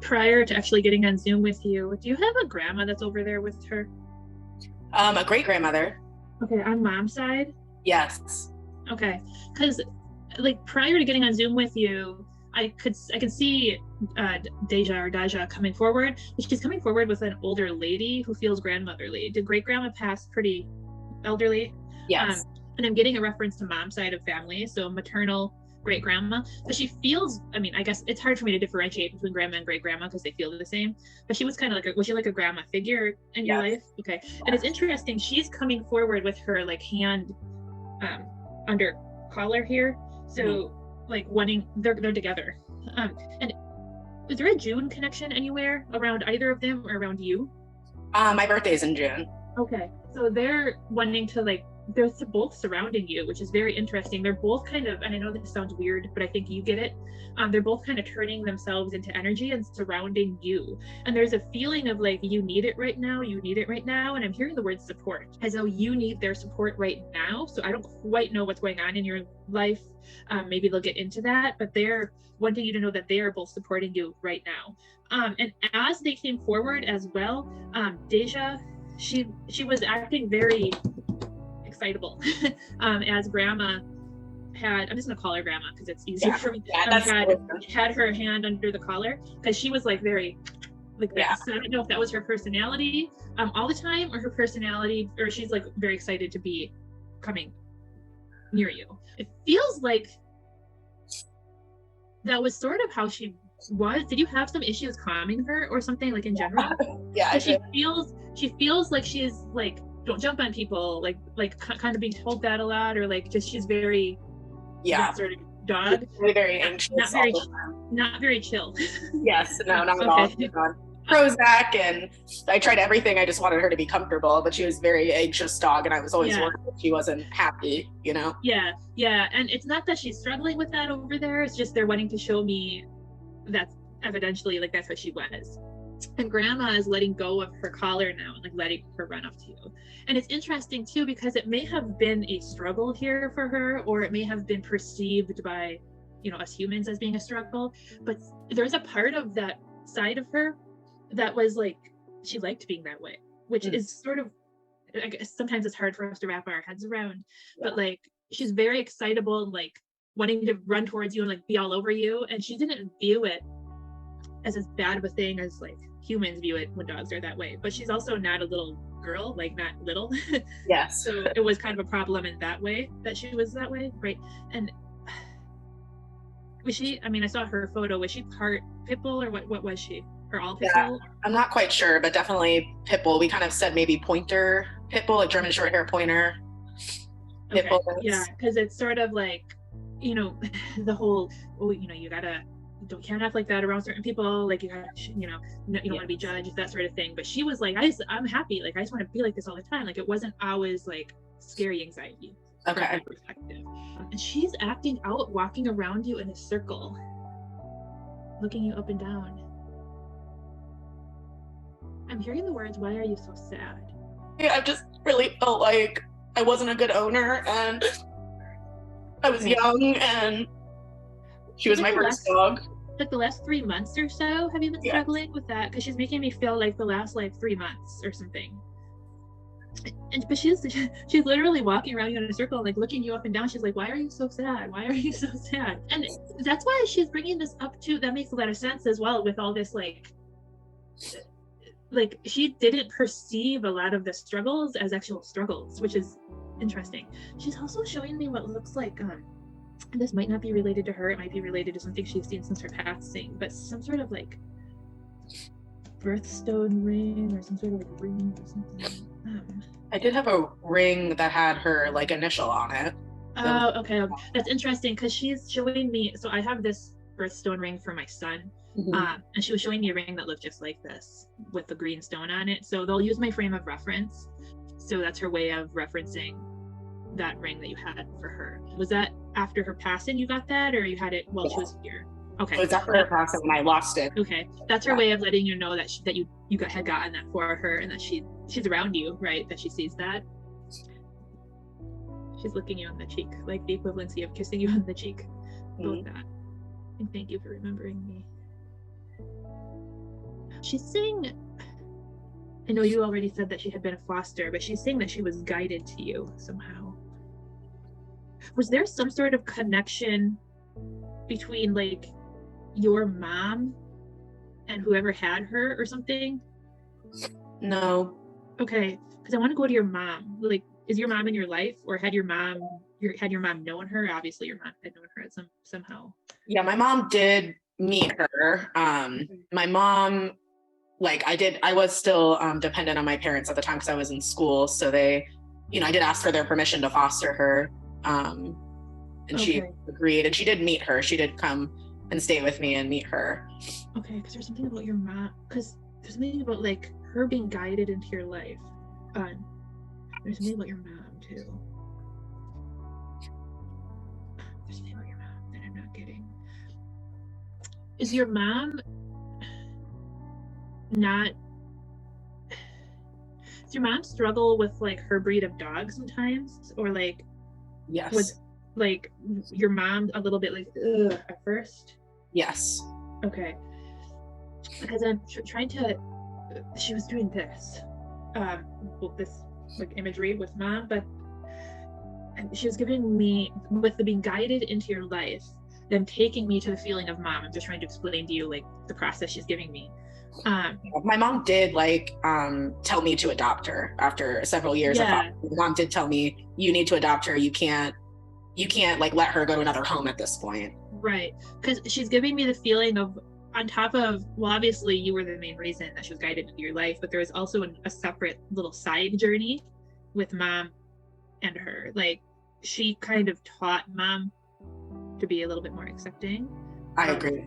prior to actually getting on Zoom with you, do you have a grandma that's over there with her? A great grandmother. Okay, on mom's side? Yes. Okay, because like prior to getting on Zoom with you, I could see Deja coming forward. She's coming forward with an older lady who feels grandmotherly. Did great grandma pass pretty elderly? Yes. And I'm getting a reference to mom's side of family, so maternal great grandma. But she feels, I mean, I guess it's hard for me to differentiate between grandma and great grandma because they feel the same. But she was kind of like, was she like a grandma figure in your life? Okay. Yes. And it's interesting. She's coming forward with her like hand under collar here. So like wanting, they're together. And is there a June connection anywhere around either of them or around you? My birthday's in June. Okay. So they're wanting to like, they're both surrounding you, which is very interesting. They're both kind of, and I know this sounds weird, but I think you get it. They're both kind of turning themselves into energy and surrounding you. And there's a feeling of like, you need it right now, you need it right now. And I'm hearing the word support, as though you need their support right now. So I don't quite know what's going on in your life. Maybe they'll get into that, but they're wanting you to know that they are both supporting you right now. And as they came forward as well, Deja, she was acting very excitable as grandma had, I'm just gonna call her grandma because it's easier for me, had her hand under the collar because she was like very like this. So I don't know if that was her personality all the time or her personality, or she's like very excited to be coming near you. It feels like that was sort of how she was. Did you have some issues calming her or something, like in general? Yeah, she feels like she's like, don't jump on people, like kind of being told that a lot, or like just she's very that sort of dog. Very anxious. Not very chill. Yes, no, not at all. Prozac, and I tried everything. I just wanted her to be comfortable, but she was very anxious dog, and I was always worried that she wasn't happy, you know? Yeah, and it's not that she's struggling with that over there. It's just they're wanting to show me that's evidentially like that's what she was. And grandma is letting go of her collar now and like letting her run up to you. And it's interesting too, because it may have been a struggle here for her, or it may have been perceived by, you know, us humans as being a struggle. But there's a part of that side of her that was like, she liked being that way, which is sort of, I guess sometimes it's hard for us to wrap our heads around, but like, she's very excitable and like wanting to run towards you and like be all over you. And she didn't view it as bad of a thing as like humans view it when dogs are that way. But she's also not a little girl, like not little. Yes. So it was kind of a problem in that way that she was that way, right? And was she, I mean, I saw her photo, was she part pit bull or what was she? Or all pit bull? I'm not quite sure, but definitely pit bull. We kind of said maybe pointer pit bull, like German short hair pointer. Pit bull. Yeah, because it's sort of like, you know, the whole, oh, you know, you can't act like that around certain people, like you gotta, you know, you don't want to be judged, that sort of thing. But she was like, I'm happy, like I just want to be like this all the time. Like it wasn't always like scary anxiety. Okay. Perspective. And she's acting out, walking around you in a circle, looking you up and down. I'm hearing the words, why are you so sad? Yeah, I just really felt like I wasn't a good owner, and I was young, and she was my first dog. Like the last 3 months or so, have you been struggling with that? Because she's making me feel like the last like 3 months or something. But she's literally walking around you in a circle, like looking you up and down. She's like, why are you so sad? Why are you so sad? And that's why she's bringing this up too. That makes a lot of sense as well with all this like she didn't perceive a lot of the struggles as actual struggles, which is interesting. She's also showing me what looks like and this might not be related to her, it might be related to something she's seen since her passing, but some sort of like birthstone ring or some sort of like ring or something. I did have a ring that had her like initial on it. Oh, okay. That's interesting because she's showing me, so I have this birthstone ring for my son. And she was showing me a ring that looked just like this with the green stone on it. So they'll use my frame of reference. So that's her way of referencing that ring that you had for her. Was that after her passing you got that, or you had it while she was here? Okay. It was after her passing when I lost it. Okay. That's her way of letting you know that you had gotten that for her and that she's around you, right? That she sees that. She's looking you on the cheek, like the equivalency of kissing you on the cheek. Both that. And thank you for remembering me. She's saying, I know you already said that she had been a foster, but she's saying that she was guided to you somehow. Was there some sort of connection between like your mom and whoever had her or something? No. Okay, because I want to go to your mom. Like, is your mom in your life, or had your mom known her? Obviously, your mom had known her somehow. Yeah, my mom did meet her. My mom, like I was still dependent on my parents at the time because I was in school. So they, I did ask for their permission to foster her. And she agreed, and she did meet her. She did come and stay with me and meet her. Okay, because there's something about your mom, because there's something about like her being guided into your life. There's something about your mom too. There's something about your mom that I'm not getting. Is your mom not? Does your mom struggle with like her breed of dog sometimes, or like? Yes. Was like your mom a little bit like ugh at first? Yes. Okay. Because I'm trying to. She was doing this, this like imagery with mom, but she was giving me with the being guided into your life, them taking me to the feeling of mom. I'm just trying to explain to you like the process she's giving me. My mom did like tell me to adopt her after several years of my mom did tell me you need to adopt her. You can't like let her go to another home at this point. Right, because she's giving me the feeling of, on top of, well, obviously you were the main reason that she was guided into your life, but there was also a separate little side journey with mom and her. Like she kind of taught mom to be a little bit more accepting. I agree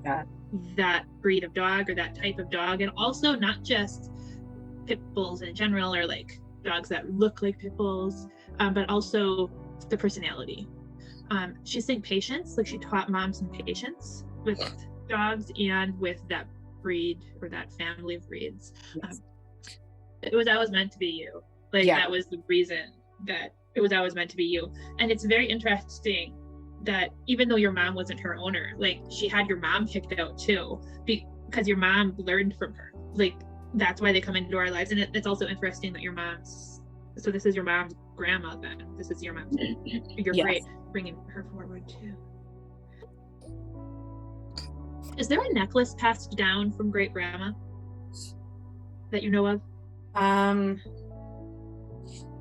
with that breed of dog or that type of dog, and also not just pit bulls in general or like dogs that look like pit bulls, but also the personality. She's saying patience, like she taught mom some patience with dogs and with that breed or that family of breeds. Yes. It was always meant to be you. Like that was the reason that it was always meant to be you. And it's very interesting that even though your mom wasn't her owner, like she had your mom picked out too, because your mom learned from her. Like that's why they come into our lives. And it's also interesting that your mom's, so this is your mom's grandma then. This is your mom's, you're great bringing her forward too. Is there a necklace passed down from great grandma that you know of?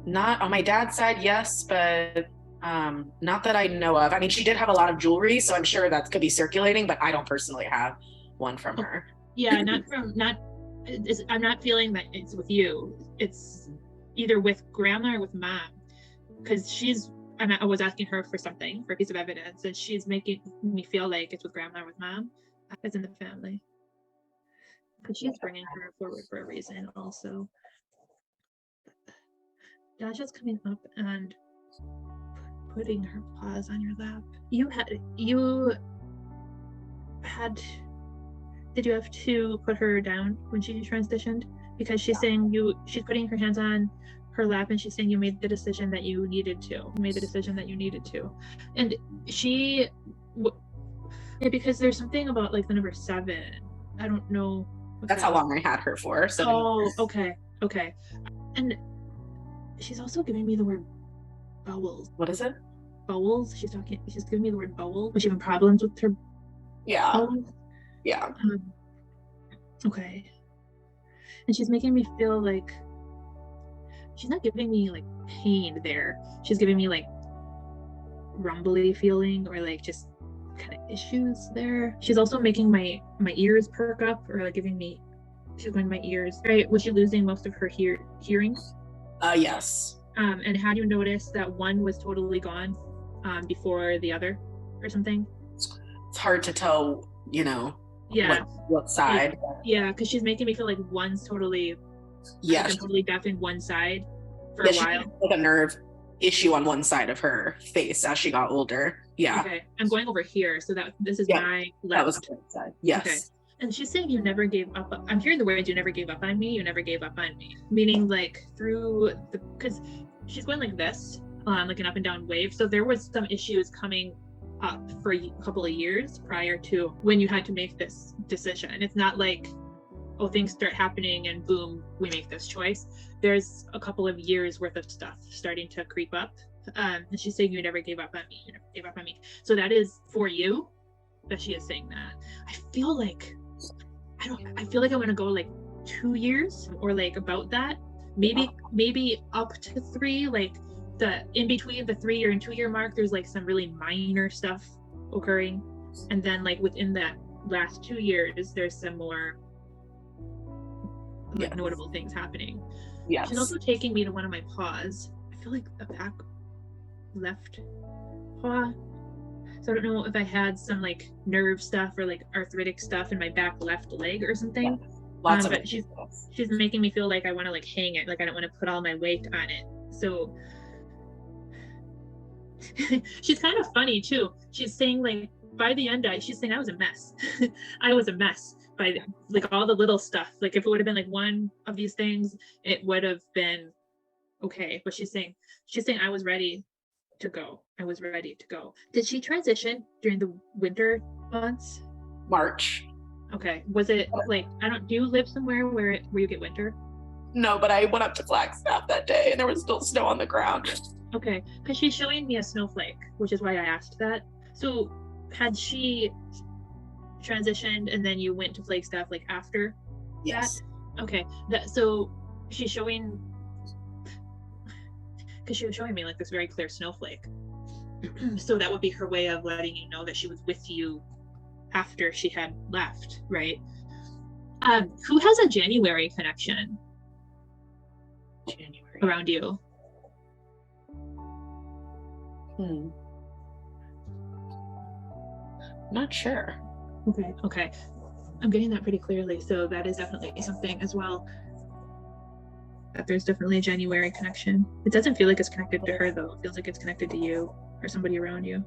Not on my dad's side, yes, but not that I know of. I mean, she did have a lot of jewelry, so I'm sure that could be circulating, but I don't personally have one from her. Yeah, I'm not feeling that it's with you. It's either with grandma or with mom, because I was asking her for something, for a piece of evidence, and she's making me feel like it's with grandma or with mom, as in the family. Because she's bringing her forward for a reason also. Dasha's coming up and putting her paws on your lap. Did you have to put her down when she transitioned? Because she's saying she's putting her hands on her lap and she's saying you made the decision that you needed to. And because there's something about like the number 7. I don't know. That's how long I had her for. Oh, okay. And she's also giving me the word bowels. What is it? Bowels. She's giving me the word bowel. Was she having problems with her bowels? Yeah. Okay. And she's making me feel like she's not giving me like pain there. She's giving me like rumbly feeling or like just kind of issues there. She's also making my ears perk up or like she's going to my ears. Right? Was she losing most of her hearing? Yes. And how do you notice that one was totally gone before the other or something? It's hard to tell, what side. Because she's making me feel like one's totally totally deaf in one side for a while. She had like a nerve issue on one side of her face as she got older. Yeah. Okay. I'm going over here, so that this is my left. That was the right side. Yes. Okay. And she's saying you never gave up. I'm hearing the words, you never gave up on me. You never gave up on me. Meaning like because she's going like this, like an up and down wave. So there was some issues coming up for a couple of years prior to when you had to make this decision. It's not like oh, things start happening and boom, we make this choice. There's a couple of years worth of stuff starting to creep up. And she's saying, you never gave up on me. You never gave up on me. So that is for you that she is saying that. I feel like I want to go like 2 years or like about that. Maybe up to 3, like the in between the 3-year and 2-year mark, there's like some really minor stuff occurring. And then like within that last 2 years, there's some more like notable things happening. Yes. She's also taking me to one of my paws. I feel like a back left paw. So I don't know if I had some like nerve stuff or like arthritic stuff in my back left leg or something. Yeah. Lots of but she's making me feel like I want to like hang it, like I don't want to put all my weight on it. So she's kind of funny too. She's saying like by the end, she's saying I was a mess. I was a mess by like all the little stuff. Like if it would have been like one of these things, it would have been okay. But she's saying I was ready to go. I was ready to go. Did she transition during the winter months? March. Okay. Was it like, do you live somewhere where you get winter? No, but I went up to Flagstaff that day and there was still snow on the ground. Okay. Because she's showing me a snowflake, which is why I asked that. So had she transitioned and then you went to Flagstaff like after Yes. that? Okay. So she's showing, because she was showing me like this very clear snowflake. So that would be her way of letting you know that she was with you after she had left, right? Who has a January connection around you? Not sure. Okay. I'm getting that pretty clearly. So that is definitely something as well. That there's definitely a January connection. It doesn't feel like it's connected to her though. It feels like it's connected to you or somebody around you.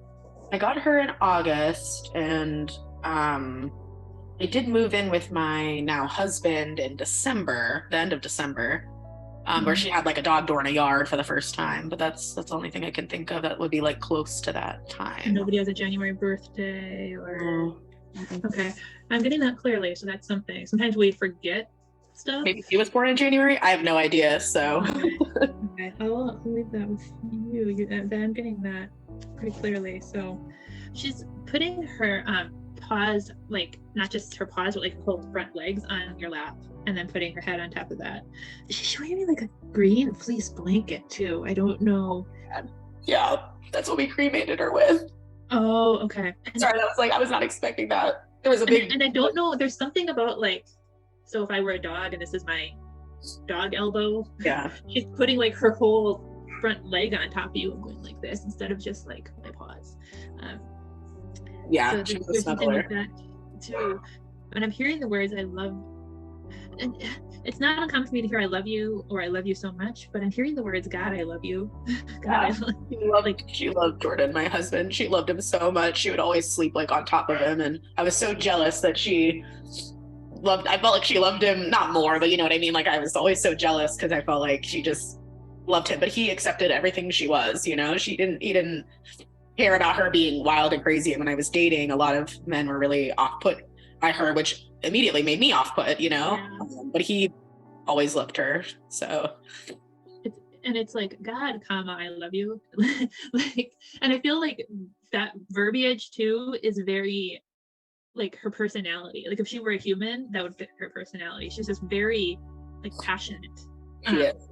I got her in August, and I did move in with my now husband in December, the end of December, where she had like a dog door in a yard for the first time. But that's the only thing I can think of that would be like close to that time. And nobody has a January birthday or okay. I'm getting that clearly, so that's something. Sometimes we forget stuff. Maybe he was born in January. I have no idea. So okay. I'll leave that with you. I'm getting that pretty clearly. So she's putting her paws, like not just her paws, but like her whole front legs on your lap, and then putting her head on top of that. She's showing me like a green fleece blanket too. I don't know. Yeah, that's what we cremated her with. Oh, okay. Sorry, I was not expecting that. There was a big and I don't know. There's something about like, so if I were a dog and this is my dog elbow, she's putting like her whole front leg on top of you and going like this instead of just like my paws. So there's something like that too. When I'm hearing the words "I love," and it's not uncommon for me to hear "I love you" or "I love you so much," but I'm hearing the words "God, I love you." God, I love you. She loved Jordan, my husband. She loved him so much. She would always sleep like on top of him, and I was so jealous that I felt like she loved him, not more, but you know what I mean? Like I was always so jealous because I felt like she just loved him, but he accepted everything she was, you know? He didn't care about her being wild and crazy. And when I was dating, a lot of men were really off-put by her, which immediately made me off-put, you know? Yeah. But he always loved her, so. It's like, God, comma, I love you. Like, and I feel like that verbiage too is very like her personality. Like if she were a human, that would fit her personality. She's just very like passionate. Yes.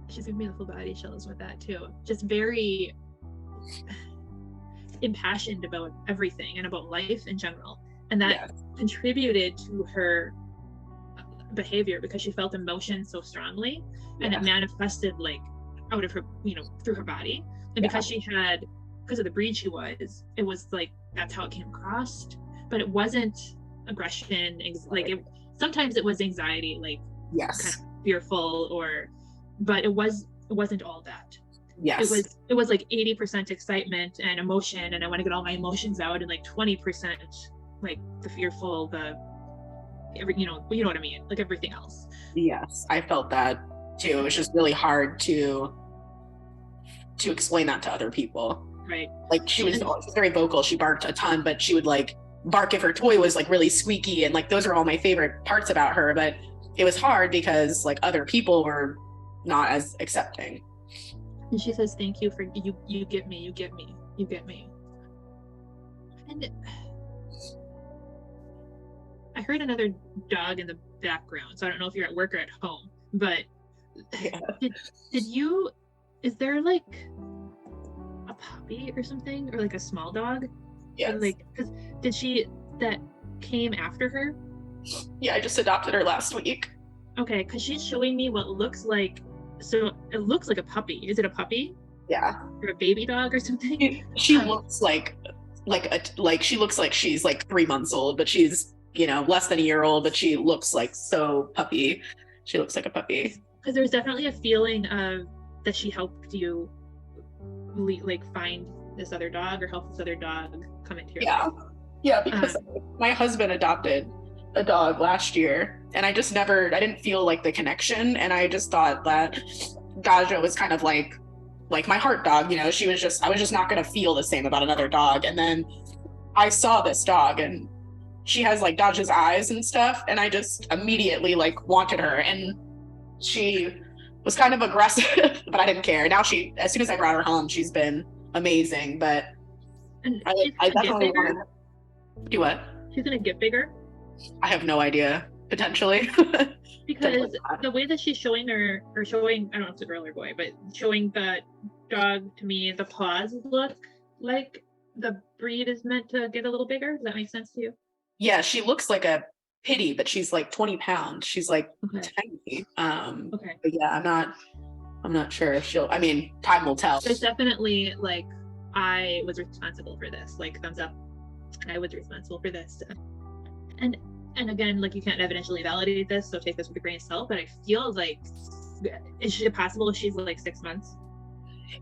She's giving me the full body chills with that too. Just very impassioned about everything and about life in general. And that contributed to her behavior because she felt emotion so strongly and it manifested like out of her, you know, through her body. And because of the breed she was, it was like that's how it came across, but it wasn't aggression. Sometimes it was anxiety, like kind of fearful, but it wasn't all that. It was like 80% excitement and emotion, and I want to get all my emotions out, and like 20% like the fearful, you know what I mean, like everything else. Yes, I felt that too. It was just really hard to explain that to other people. Right. Like she was very vocal. She barked a ton, but she would like bark if her toy was like really squeaky, and like those are all my favorite parts about her. But it was hard because like other people were not as accepting. And she says, thank you for you get me, you get me, you get me. And I heard another dog in the background, so I don't know if you're at work or at home, but Yeah. did you, is there like a puppy or something, or like a small dog? Yes. And like, did she, that came after her? Yeah, I just adopted her last week. Okay, because she's showing me what looks like, so it looks like a puppy. Is it a puppy? Yeah. Or a baby dog or something? She looks like she looks like she's like 3 months old, but she's, you know, less than a year old, but she looks like so puppy. She looks like a puppy. Because there's definitely a feeling of that she helped you like find this other dog, or help this other dog come into your life. Yeah, because my husband adopted a dog last year, and I didn't feel like the connection, and I just thought that Gaja was kind of like my heart dog, you know. I was just not going to feel the same about another dog. And then I saw this dog, and she has like Gaja's eyes and stuff, and I just immediately like wanted her, and she was kind of aggressive, but I didn't care. Now as soon as I brought her home, she's been amazing. But I definitely want to do what? She's gonna get bigger. I have no idea. Potentially. Because the way that she's showing I don't know if it's a girl or boy, but showing the dog to me, the paws look like the breed is meant to get a little bigger. Does that make sense to you? Yeah, she looks like a pitty, but she's like 20 pounds. She's like tiny. Okay. But yeah, I'm not sure if I mean, time will tell. There's definitely like, I was responsible for this, like thumbs up. I was responsible for this. And again, like, you can't evidentially validate this, so take this with a grain of salt, but I feel like, is it possible if she's like 6 months?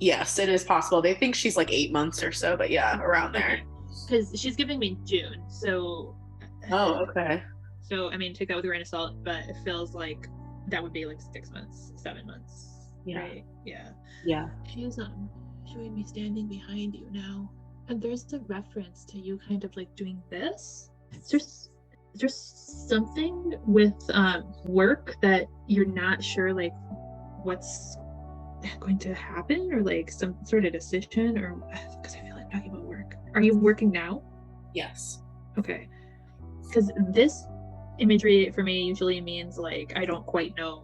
Yes, it is possible. They think she's like 8 months or so, but yeah, around there. Because she's giving me June, so. Oh, okay. So, I mean, take that with a grain of salt, but it feels like that would be like 6 months, 7 months. Yeah. Right? Yeah. Yeah. She's showing me standing behind you now. And there's a reference to you kind of like doing this. There's something with work that you're not sure like what's going to happen, or like some sort of decision, or because I feel like talking about work. Are you working now? Yes. Okay. Because this imagery for me usually means like I don't quite know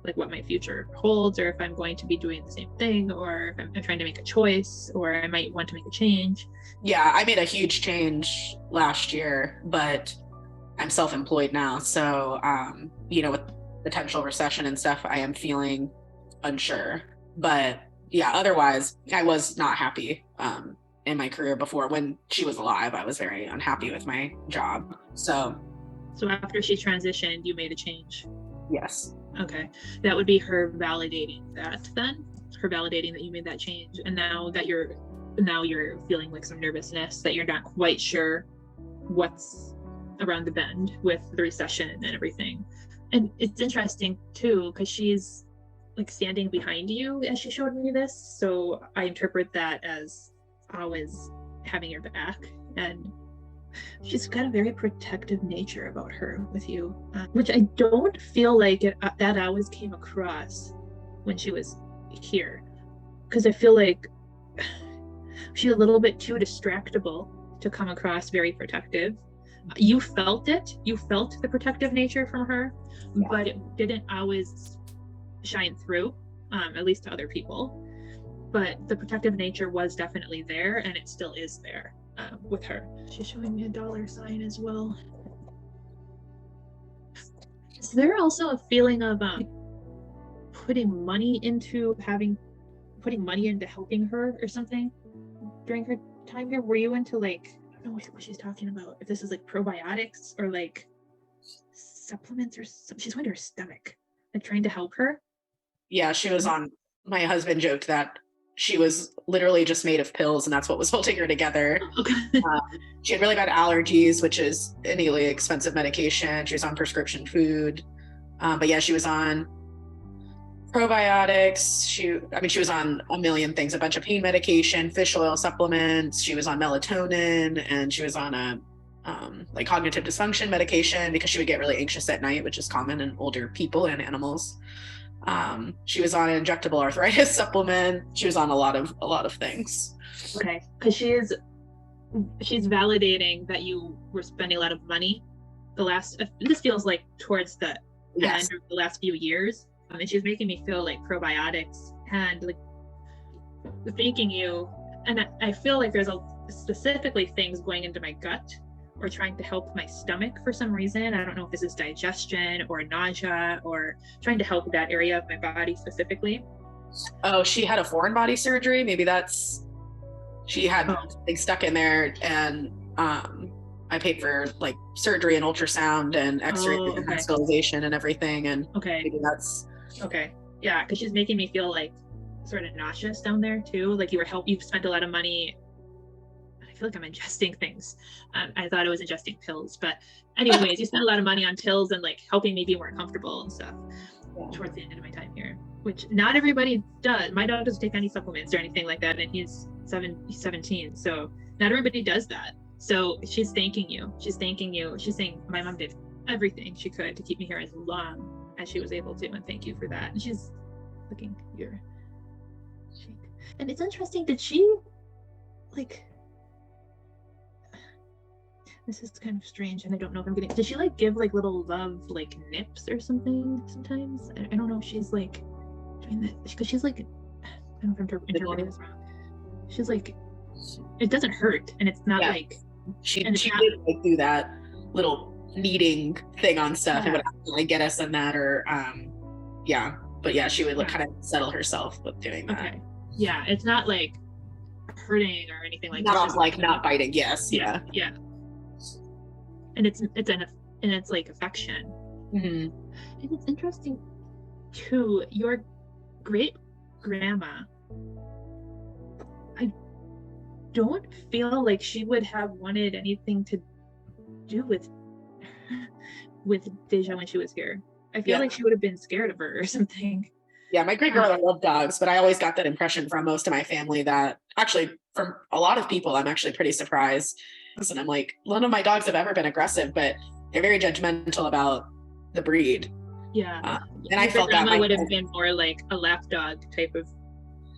like what my future holds, or if I'm going to be doing the same thing, or if I'm trying to make a choice, or I might want to make a change. Yeah, I made a huge change last year, but I'm self-employed now. So, you know, with potential recession and stuff, I am feeling unsure. But yeah, otherwise, I was not happy in my career before. When she was alive, I was very unhappy with my job. So after she transitioned, you made a change? Yes. Okay. That would be her validating that then? Her validating that you made that change. And now you're feeling like some nervousness, that you're not quite sure what's around the bend with the recession and everything. And it's interesting too, because she's like standing behind you as she showed me this, so I interpret that as always having your back, and she's got a very protective nature about her with you, which I don't feel like that always came across when she was here, because I feel like she's a little bit too distractible to come across very protective. You felt the protective nature from her, yeah. But it didn't always shine through, at least to other people. But the protective nature was definitely there, and it still is there with her. She's showing me a $sign as well. Is there also a feeling of putting money into helping her or something during her time here? Were you into like, I don't know what she's talking about, if this is like probiotics or like supplements or something? She's going to her stomach, like trying to help her. Yeah, she was on, my husband joked that she was literally just made of pills, and that's what was holding her together. Okay. She had really bad allergies, which is an really expensive medication. She was on prescription food. But yeah, she was on probiotics. She was on a million things, a bunch of pain medication, fish oil supplements. She was on melatonin, and she was on a like cognitive dysfunction medication because she would get really anxious at night, which is common in older people and animals. She was on an injectable arthritis supplement. She was on a lot of things. Okay, because she's validating that you were spending a lot of money this feels like towards the end of the last few years, and she's making me feel like probiotics and like thanking you. And I feel like there's specifically things going into my gut or trying to help my stomach for some reason. I don't know if this is digestion or nausea or trying to help that area of my body specifically. Oh, she had a foreign body surgery. Maybe she had something stuck in there, and I paid for like surgery and ultrasound and x-ray and vascularization and everything. And maybe that's yeah, because she's making me feel like sort of nauseous down there too. Like you spent a lot of money. I feel like I'm ingesting things. I thought I was ingesting pills, but anyways, you spent a lot of money on pills and like helping me be more comfortable and stuff towards the end of my time here, which not everybody does. My dog doesn't take any supplements or anything like that, and he's 17, so not everybody does that. So she's thanking you. She's saying my mom did everything she could to keep me here as long as she was able to, and thank you for that. And she's looking your cheek. And it's interesting, did she like, this is kind of strange and I don't know if I'm getting, did she like give like little love like nips or something sometimes? I don't know if she's like doing that, because she's like, I don't know if I'm interpreting this wrong. She's like, it doesn't hurt, and it's not like she did like do that little kneading thing on stuff. It would actually get us in that, or but she would like kind of settle herself with doing that. Okay, yeah, it's not like hurting or anything like that. Not like not biting. Yes, yeah, and it's like affection. And it's interesting too. Your great grandma, I don't feel like she would have wanted anything to do with Deja when she was here. I feel like she would have been scared of her or something. Yeah, my great grandmother loved dogs, but I always got that impression from most of my family that actually from a lot of people, I'm actually pretty surprised. And I'm like, none of my dogs have ever been aggressive, but they're very judgmental about the breed. Yeah. And I felt that would have been more like a lap dog type of,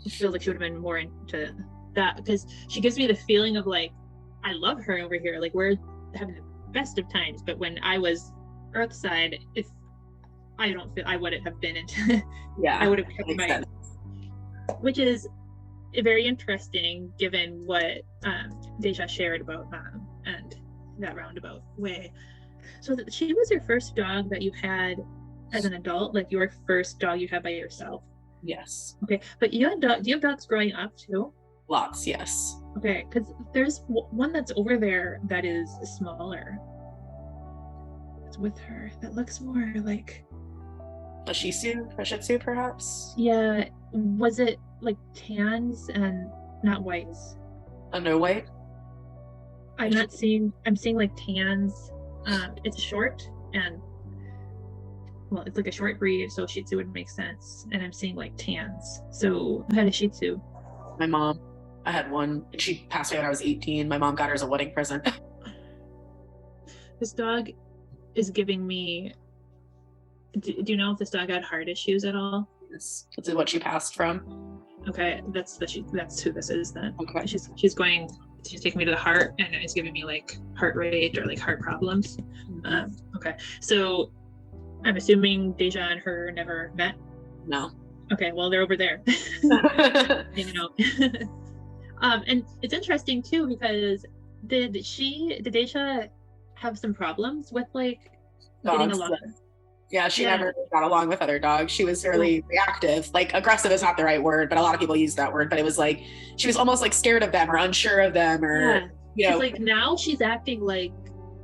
I feel like she would have been more into that, because she gives me the feeling of like, I love her over here, like we're having the best of times, but when I was Earthside, if I don't feel I wouldn't have been into I would have kept my sense. Which is very interesting given what Deja shared about and that roundabout way. So she was your first dog that you had as an adult, like your first dog you had by yourself? Yes. Okay, but you had do you have dogs growing up too? Lots, yes. Okay, because there's one that's over there that is smaller. It's with her. That looks more like a Shih Tzu, perhaps? Yeah. Was it like tans and not whites? No white? I'm seeing like tans. It's short and, well, it's like a short breed, so Shih Tzu would make sense. And I'm seeing like tans. So who had a Shih Tzu? My mom. I had one. She passed away when I was 18. My mom got her as a wedding present. This dog is giving me, do you know if this dog had heart issues at all? Yes. This is what she passed from. Okay, that's who this is then. Okay. She's taking me to the heart and is giving me like heart rate or like heart problems. Okay, so I'm assuming Deja and her never met? No. Okay, well, they're over there. You know. And it's interesting too, because did Deja have some problems with like getting along? Yeah, she never got along with other dogs. She was really reactive. Like aggressive is not the right word, but a lot of people use that word. But it was like she was almost like scared of them or unsure of them, or you know. It's like now she's acting like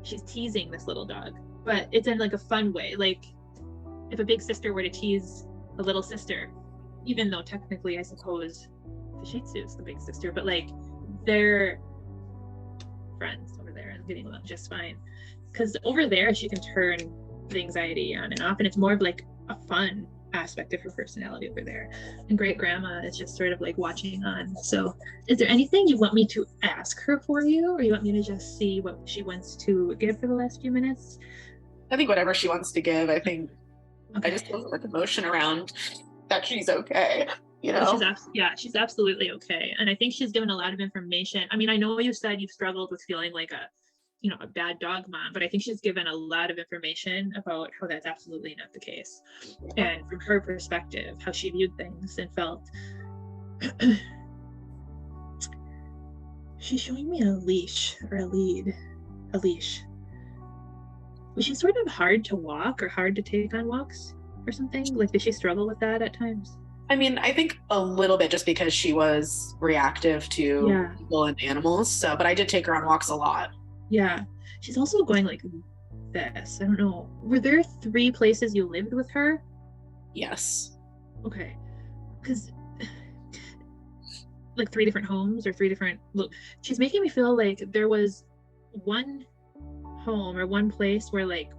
she's teasing this little dog, but it's in like a fun way. Like if a big sister were to tease a little sister, even though technically I suppose the Shih Tzu is the big sister, but like they're friends over there and getting along just fine. Because over there she can turn the anxiety on and off, and it's more of like a fun aspect of her personality over there. And great grandma is just sort of like watching on. So is there anything you want me to ask her for you, or you want me to just see what she wants to give for the last few minutes? I think whatever she wants to give. I think Okay. I just feel like emotion around that she's okay, you know? She's absolutely okay. And I think she's given a lot of information. I mean, I know you said you've struggled with feeling like a bad dog mom, but I think she's given a lot of information about how that's absolutely not the case. And from her perspective, how she viewed things and felt. She's showing me a leash or a lead. A leash. Was she sort of hard to walk or hard to take on walks or something? Like, did she struggle with that at times? I mean, I think a little bit just because she was reactive to people and animals. So, but I did take her on walks a lot. Yeah. She's also going like this. I don't know. Were there 3 places you lived with her? Yes. Okay. Because like 3 different homes or 3 different look. She's making me feel like there was one home or one place where like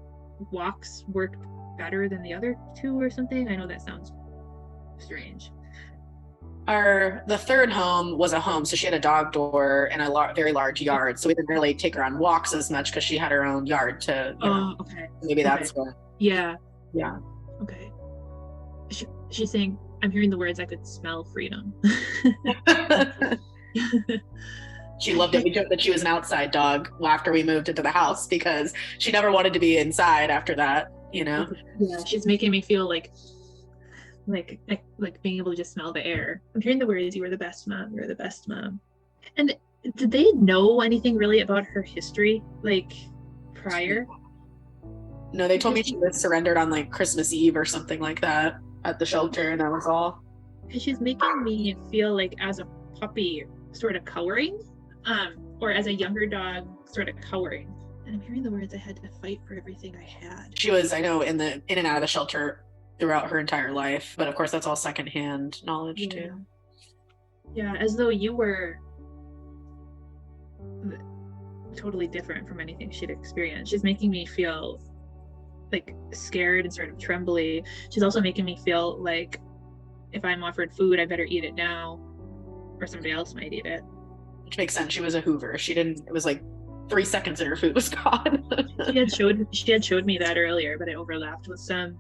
walks worked better than the other 2 or something. I know that sounds strange. The third home was a home, so she had a dog door and a very large yard. So we didn't really take her on walks as much because she had her own yard to. Okay. Maybe that's what. Yeah. Yeah. Okay. She's saying, I'm hearing the words, I could smell freedom. She loved it. We joked that she was an outside dog after we moved into the house because she never wanted to be inside after that, you know? Yeah, she's making me feel like being able to just smell the air. I'm hearing the words, you were the best mom, you're the best mom. And did they know anything really about her history, like prior? No, they told me she was surrendered on like Christmas Eve or something like that at the shelter, and that was all. Because she's making me feel like as a puppy sort of cowering, or as a younger dog sort of cowering. And I'm hearing the words, I had to fight for everything I had. She was, I know, in and out of the shelter throughout her entire life, but of course that's all secondhand knowledge too. Yeah, as though you were totally different from anything she'd experienced. She's making me feel like scared and sort of trembly. She's also making me feel like if I'm offered food, I better eat it now, or somebody else might eat it. Which makes sense. She was a Hoover. It was like 3 seconds and her food was gone. she had showed me that earlier, but it overlapped with some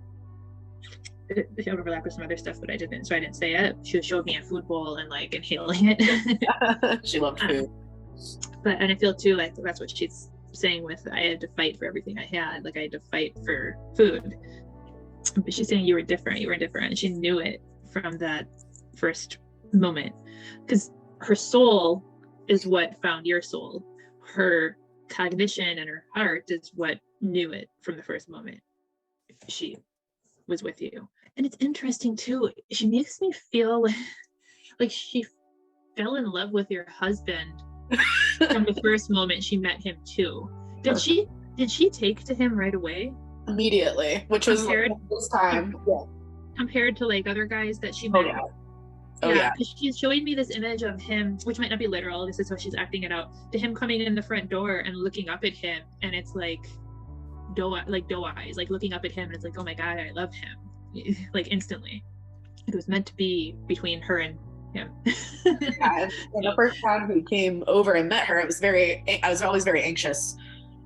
other stuff, but I didn't say it. She showed me a food bowl and like inhaling it. She loved food. And I feel too like that's what she's saying with I had to fight for everything I had. Like I had to fight for food. But she's saying you were different. And she knew it from that first moment. Because her soul is what found your soul. Her cognition and her heart is what knew it from the first moment she was with you. And it's interesting too, she makes me feel like she fell in love with your husband from the first moment she met him too. Did she take to him right away? Immediately, which was this time. Yeah. Compared to like other guys that she met. Oh yeah. Because she's showing me this image of him, which might not be literal, this is how she's acting it out, to him coming in the front door and looking up at him, and it's like doe eyes, like looking up at him, and it's like, oh my god, I love him, like instantly. It was meant to be between her and him. Yeah, and the first time he came over and met her, I was always very anxious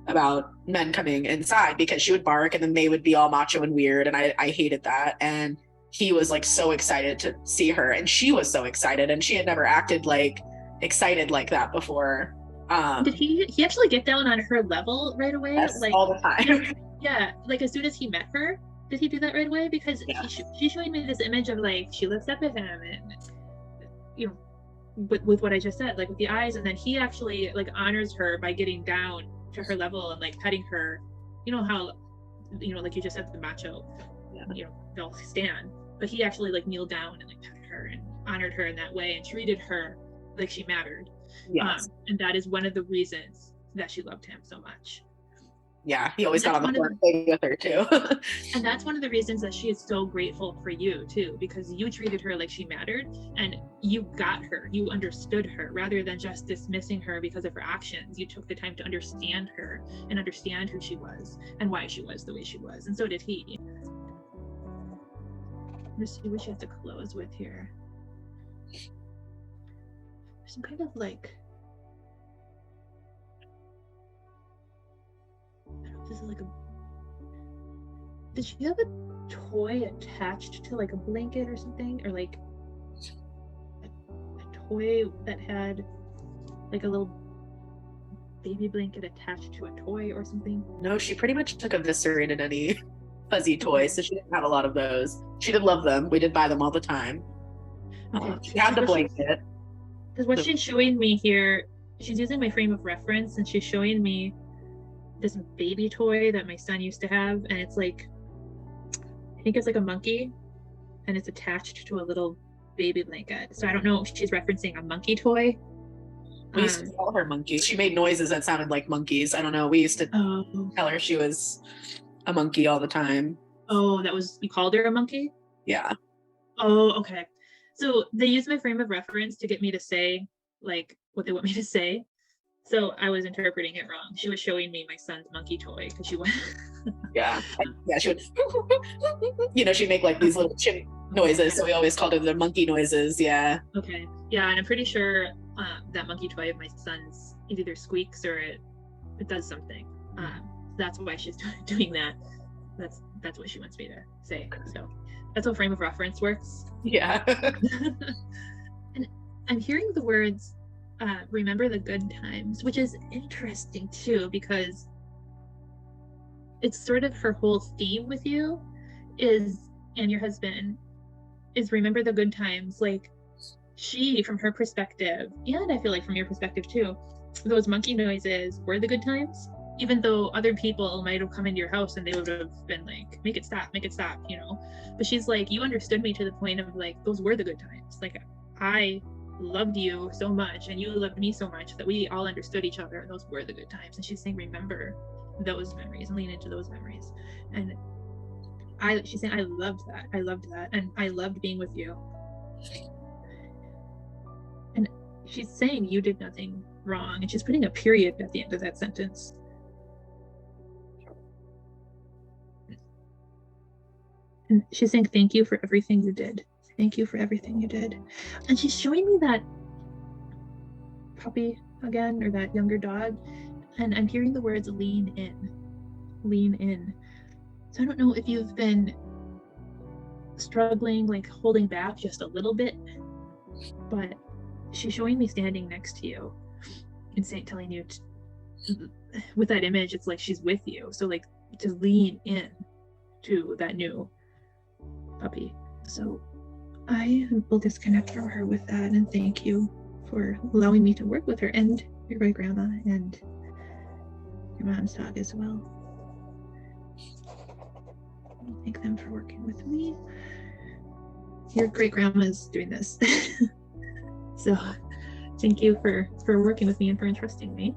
about men coming inside because she would bark and then they would be all macho and weird, and I hated that. And he was like so excited to see her, and she was so excited, and she had never acted like excited like that before. Did he actually get down on her level right away? Yes, like all the time. Yeah, like as soon as he met her, did he do that right away? Because she's showing me this image of like she looks up at him and with what I just said, like with the eyes, and then he actually like honors her by getting down to her level and like petting her. You know how like you just said, the macho, they'll stand, but he actually like kneeled down and like petted her and honored her in that way and treated her like she mattered. Yes. And that is one of the reasons that she loved him so much. Yeah, he always got on the floor playing with her too. And that's one of the reasons that she is so grateful for you too, because you treated her like she mattered, and you got her, you understood her, rather than just dismissing her because of her actions. You took the time to understand her and understand who she was and why she was the way she was, and so did he. Let's see what she has to close with here. Some kind of like, I don't know if this is like a, did she have a toy attached to like a blanket or something, or like a toy that had like a little baby blanket attached to a toy or something? No, she pretty much took eviscerated any fuzzy toys, so she didn't have a lot of those. She did love them. We did buy them all the time. Okay. She had the blanket. Because what she's showing me here, she's using my frame of reference, and she's showing me this baby toy that my son used to have, and it's like, I think it's like a monkey, and it's attached to a little baby blanket. So I don't know if she's referencing a monkey toy. We used to call her monkeys. She made noises that sounded like monkeys. I don't know. We used to tell her she was a monkey all the time. Oh, you called her a monkey? Yeah. Oh, okay. So they use my frame of reference to get me to say like what they want me to say. So I was interpreting it wrong. She was showing me my son's monkey toy because she went. Yeah, she would. She'd make like these little chip noises. So we always called it the monkey noises. Yeah. Okay. Yeah, and I'm pretty sure that monkey toy of my son's, it either squeaks or it does something. That's why she's doing that. That's what she wants me to say. So that's how frame of reference works. Yeah. And I'm hearing the words, remember the good times, which is interesting too, because it's sort of her whole theme with you and your husband is remember the good times. Like she, from her perspective, and I feel like from your perspective too, those monkey noises were the good times, even though other people might have come into your house and they would have been like, make it stop, but she's like, you understood me to the point of like, those were the good times. Like I loved you so much and you loved me so much that we all understood each other, and those were the good times. And she's saying, remember those memories and lean into those memories. And she's saying, I loved that, and I loved being with you. And she's saying you did nothing wrong, and she's putting a period at the end of that sentence. And she's saying, thank you for everything you did. Thank you for everything you did. And she's showing me that puppy again, or that younger dog. And I'm hearing the words lean in, lean in. So I don't know if you've been struggling, like holding back just a little bit, but she's showing me standing next to you and telling you with that image, it's like she's with you. So like to lean in to that new puppy. So I will disconnect from her with that, and thank you for allowing me to work with her and your great grandma and your mom's dog as well. I thank them for working with me. Your great grandma's doing this. So thank you for working with me and for entrusting me.